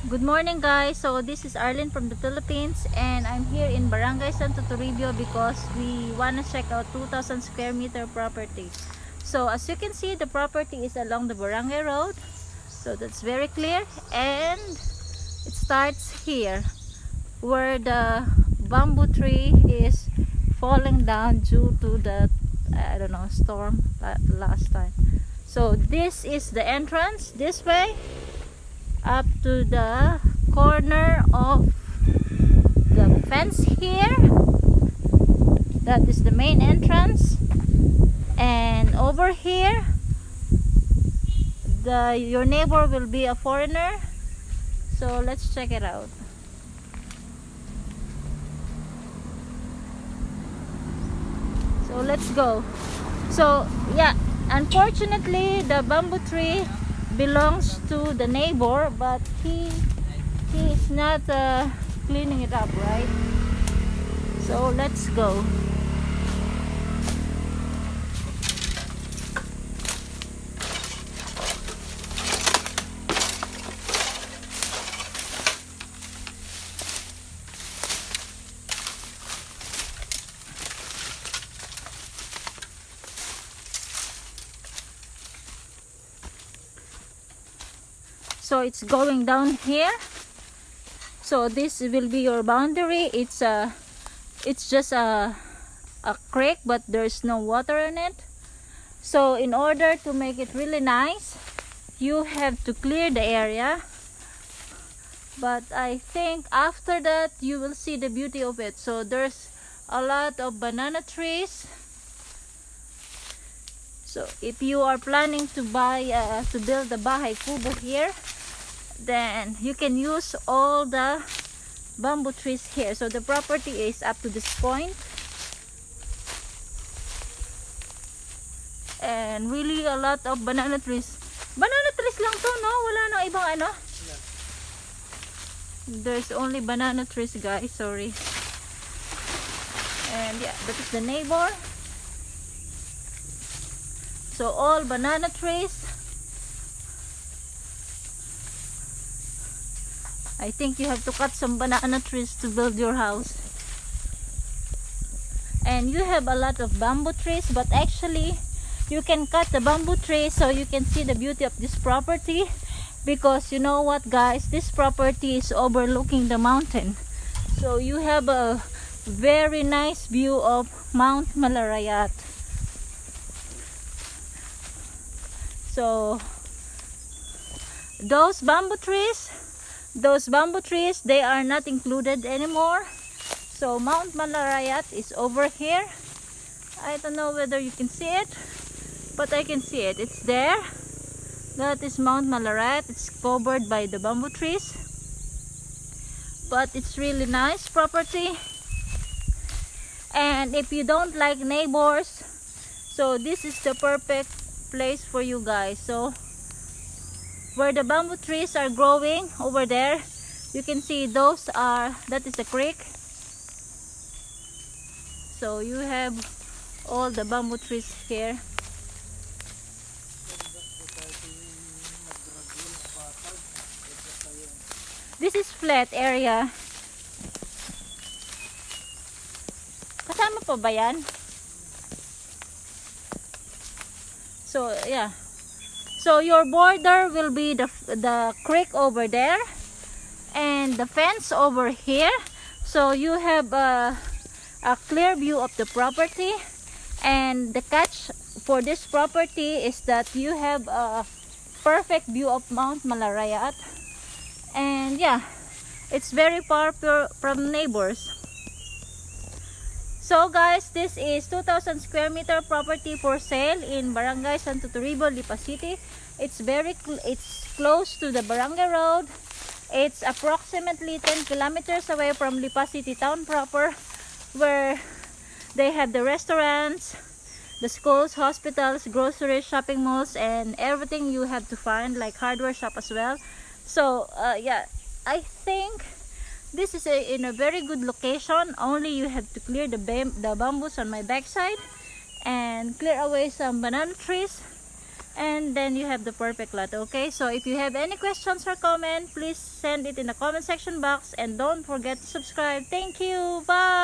Good morning guys. So this is Arlene from the Philippines and I'm here in Barangay Santo Toribio because we want to check out 2,000 square meter property. So as you can see, the property is along the Barangay Road. So that's very clear, and it starts here where the bamboo tree is falling down due to the I don't know, storm last time. So this is the entrance this way up to the corner of the fence here. That is the main entrance, and over here your neighbor will be a foreigner. So let's check it out. So let's go. So yeah, unfortunately the bamboo tree belongs to the neighbor, but he is not cleaning it up, right? So let's go. So it's going down here. So this will be your boundary. It's just a creek, but there's no water in it. So in order to make it really nice, you have to clear the area. But I think after that you will see the beauty of it. So there's a lot of banana trees. So if you are planning to build the bahay kubo here, then you can use all the bamboo trees here. So the property is up to this point, and really a lot of banana trees. Banana trees lang to, no? Wala nang ibang ano? There's only banana trees, guys. Sorry. And yeah, that is the neighbor. So all banana trees. I think you have to cut some banana trees to build your house. And you have a lot of bamboo trees, but actually you can cut the bamboo trees so you can see the beauty of this property. Because you know what, guys, this property is overlooking the mountain. So you have a very nice view of Mount Malarayat. So those bamboo trees, they are not included anymore. So Mount Malarayat is over here. I don't know whether you can see it, but I can see it. It's there. That is Mount Malarayat. It's covered by the bamboo trees, but it's really nice property. And if you don't like neighbors, so this is the perfect place for you guys. So where the bamboo trees are growing over there, you can see that is a creek. So you have all the bamboo trees here. This is flat area. Kasama pa ba yan? So yeah. So your border will be the creek over there and the fence over here. So you have a clear view of the property. And the catch for this property is that you have a perfect view of Mount Malarayat. And yeah, it's very far from neighbors. So guys, this is 2,000 square meter property for sale in Barangay Santo Toribio, Lipa City. It's close to the Barangay Road. It's approximately 10 kilometers away from Lipa City town proper, where they have the restaurants, the schools, hospitals, groceries, shopping malls, and everything you have to find, like hardware shop as well. So yeah, I think this is in a very good location. Only you have to clear the bamboos on my backside and clear away some banana trees. and then you have the perfect lot. Okay, so if you have any questions or comment, please send it in the comment section box, and don't forget to subscribe. Thank you. Bye.